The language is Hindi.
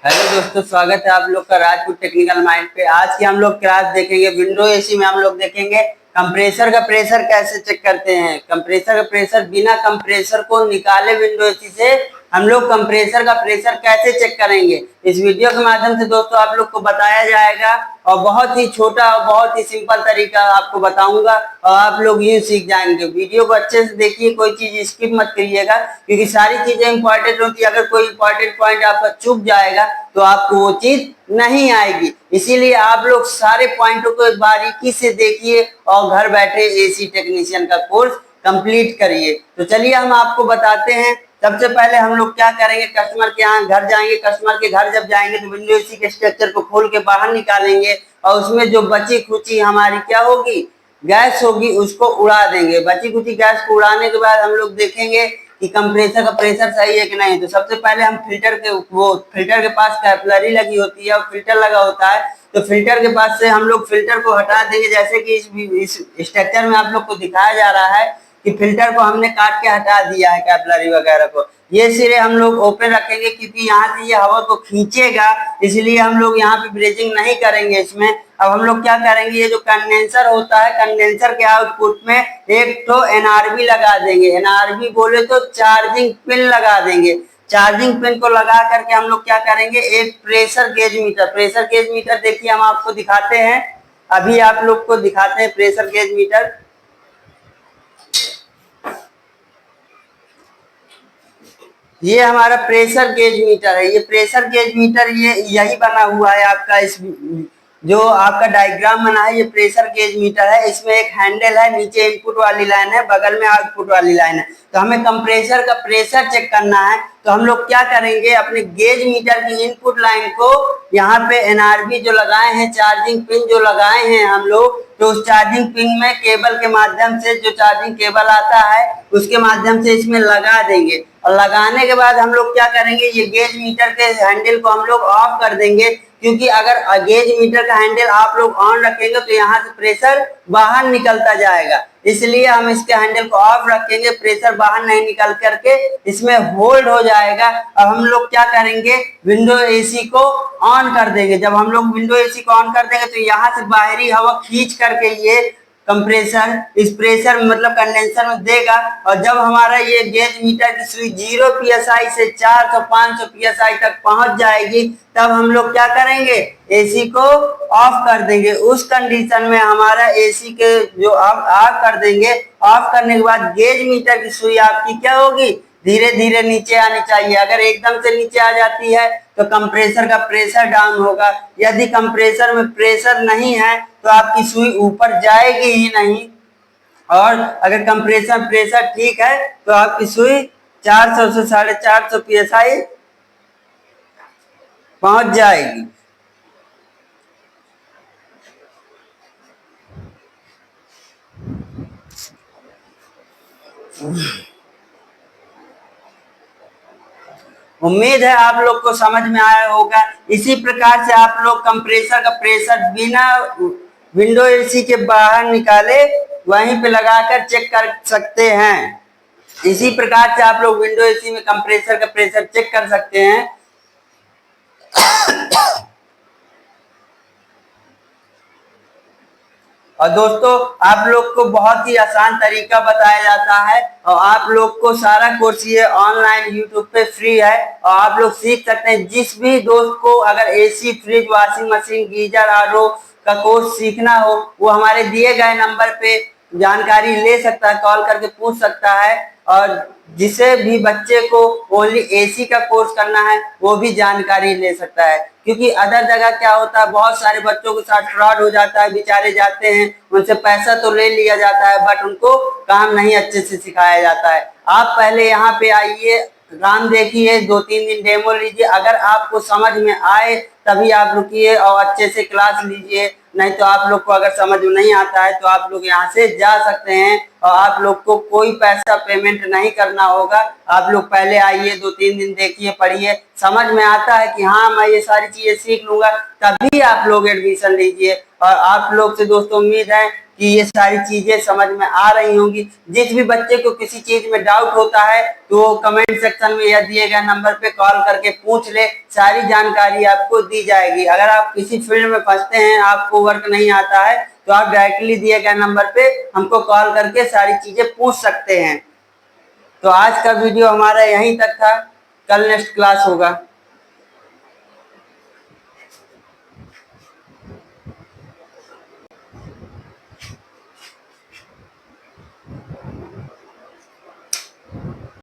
हेलो दोस्तों, स्वागत है आप लोग का राजपूत टेक्निकल माइंड पे। आज की हम लोग क्लास देखेंगे विंडो एसी में। हम लोग देखेंगे कंप्रेसर का प्रेशर कैसे चेक करते हैं। कंप्रेसर का प्रेशर बिना कंप्रेसर को निकाले विंडो एसी से हम लोग कंप्रेसर का प्रेशर कैसे चेक करेंगे, इस वीडियो के माध्यम से दोस्तों आप लोग को बताया जाएगा। और बहुत ही छोटा और बहुत ही सिंपल तरीका आपको बताऊंगा और आप लोग यूं सीख जाएंगे। वीडियो को अच्छे से देखिए, कोई चीज स्किप मत करिएगा, क्योंकि सारी चीजें इंपॉर्टेंट होती है। अगर कोई इंपॉर्टेंट पॉइंट आपका चूक जाएगा तो आपको वो चीज नहीं आएगी। इसीलिए आप लोग सारे पॉइंटों को बारीकी से देखिए और घर बैठे एसी टेक्नीशियन का कोर्स कंप्लीट करिए। तो चलिए हम आपको बताते हैं। सबसे पहले हम लोग क्या करेंगे, कस्टमर के यहाँ घर जाएंगे। कस्टमर के घर जब जाएंगे तो विंडो एसी के स्ट्रक्चर को खोल के बाहर निकालेंगे और उसमें जो बची खुची हमारी क्या होगी, गैस होगी, उसको उड़ा देंगे। बची खुची गैस को उड़ाने के बाद हम लोग देखेंगे कि कंप्रेसर का प्रेशर सही है कि नहीं। तो सबसे पहले हम फिल्टर के पास कैपिलरी लगी होती है और फिल्टर लगा होता है, तो फिल्टर के पास से हम लोग फिल्टर को हटा देंगे। जैसे कि इस स्ट्रक्चर में आप लोग को दिखाया जा रहा है कि फिल्टर को हमने काट के हटा दिया है, कैपिलरी वगैरह को। ये सिरे हम लोग ओपन रखेंगे क्योंकि यहाँ से ये हवा को खींचेगा, इसलिए हम लोग यहाँ पे ब्रेजिंग नहीं करेंगे इसमें। अब हम लोग क्या करेंगे, ये जो कंडेंसर होता है, कंडेंसर के आउटपुट में एक तो एनआरबी लगा देंगे। एनआरबी बोले तो चार्जिंग पिन लगा देंगे। चार्जिंग पिन को लगा करके हम लोग क्या करेंगे, एक प्रेशर गेज मीटर देखिए हम आपको दिखाते हैं। अभी आप लोग को दिखाते हैं प्रेशर गेज मीटर। ये हमारा प्रेशर गेज मीटर है। ये प्रेशर गेज मीटर ये यही बना हुआ है आपका, इस जो आपका डायग्राम बना है ये प्रेशर गेज मीटर है। इसमें एक हैंडल है, नीचे इनपुट वाली लाइन है, बगल में आउटपुट वाली लाइन है। तो हमें कंप्रेसर का प्रेशर चेक करना है, तो हम लोग क्या करेंगे, अपने गेज मीटर की इनपुट लाइन को यहाँ पे एनआरबी जो लगाए हैं, चार्जिंग पिन जो लगाए हैं हम लोग, तो उस चार्जिंग पिन में केबल के माध्यम से, जो चार्जिंग केबल आता है उसके माध्यम से इसमें लगा देंगे। और लगाने के बाद हम लोग क्या करेंगे, ये गेज मीटर के हैंडल को हम लोग ऑफ कर देंगे, क्योंकि अगर गेज मीटर का हैंडल आप लोग ऑन रखेंगे तो यहाँ से प्रेशर बाहर निकलता जाएगा। इसलिए हम इसके हैंडल को ऑफ रखेंगे, प्रेशर बाहर नहीं निकल करके इसमें होल्ड हो जाएगा। अब हम लोग क्या करेंगे, विंडो एसी को ऑन कर देंगे। जब हम लोग विंडो एसी को ऑन कर देंगे तो यहाँ से बाहरी हवा खींच करके ये कंप्रेसर इस प्रेशर मतलब कंडेंसर में देगा। और जब हमारा ये गेज मीटर की सुई 0 psi से 400-500 psi तक पहुंच जाएगी, तब हम लोग क्या करेंगे, एसी को ऑफ कर देंगे। उस कंडीशन में हमारा एसी के जो ऑफ कर देंगे, ऑफ करने के बाद गेज मीटर की सुई आपकी क्या होगी, धीरे धीरे नीचे आनी चाहिए। अगर एकदम से नीचे आ जाती है तो कंप्रेसर का प्रेशर डाउन होगा। यदि कंप्रेसर में प्रेशर नहीं है तो आपकी सुई ऊपर जाएगी ही नहीं। और अगर कंप्रेसर प्रेशर ठीक है तो आपकी सुई 400 से 450 psi पहुंच जाएगी। उम्मीद है आप लोग को समझ में आया होगा। इसी प्रकार से आप लोग कंप्रेसर का प्रेशर बिना विंडो एसी के बाहर निकाले वहीं पे लगाकर चेक कर सकते हैं। इसी प्रकार से आप लोग विंडो एसी में कंप्रेसर का प्रेशर चेक कर सकते हैं। और दोस्तों आप लोग को बहुत ही आसान तरीका बताया जाता है और आप लोग को सारा कोर्स ये ऑनलाइन यूट्यूब पे फ्री है और आप लोग सीख सकते हैं। जिस भी दोस्त को अगर AC, fridge, washing machine, geyser, RO का कोर्स सीखना हो, वो हमारे दिए गए नंबर पे जानकारी ले सकता है, कॉल करके पूछ सकता है। और जिसे भी बच्चे को ओनली एसी का कोर्स करना है वो भी जानकारी ले सकता है, क्योंकि अदर जगह क्या होता है, बहुत सारे बच्चों के साथ फ्रॉड हो जाता है। बेचारे जाते हैं, उनसे पैसा तो ले लिया जाता है बट उनको काम नहीं अच्छे से सिखाया जाता है। आप पहले यहाँ पे आइए, काम देखिए, 2-3 दिन डेमो लीजिए। अगर आपको समझ में आए तभी आप रुकिए और अच्छे से क्लास लीजिए। नहीं तो आप लोग को अगर समझ में नहीं आता है तो आप लोग यहाँ से जा सकते हैं और आप लोग को कोई पैसा पेमेंट नहीं करना होगा। आप लोग पहले आइए, 2-3 दिन देखिए, पढ़िए, समझ में आता है कि हाँ मैं ये सारी चीजें सीख लूंगा, तभी आप लोग एडमिशन लीजिए। और आप लोग से दोस्तों उम्मीद है कि ये सारी चीजें समझ में आ रही होंगी। जिस भी बच्चे को किसी चीज में डाउट होता है तो वो कमेंट सेक्शन में या दिए गए नंबर पे कॉल करके पूछ ले, सारी जानकारी आपको दी जाएगी। अगर आप किसी फील्ड में फंसते हैं, आपको वर्क नहीं आता है, तो आप डायरेक्टली दिए गए नंबर पे हमको कॉल करके सारी चीजें पूछ सकते हैं। तो आज का वीडियो हमारा यहीं तक था, कल नेक्स्ट क्लास होगा।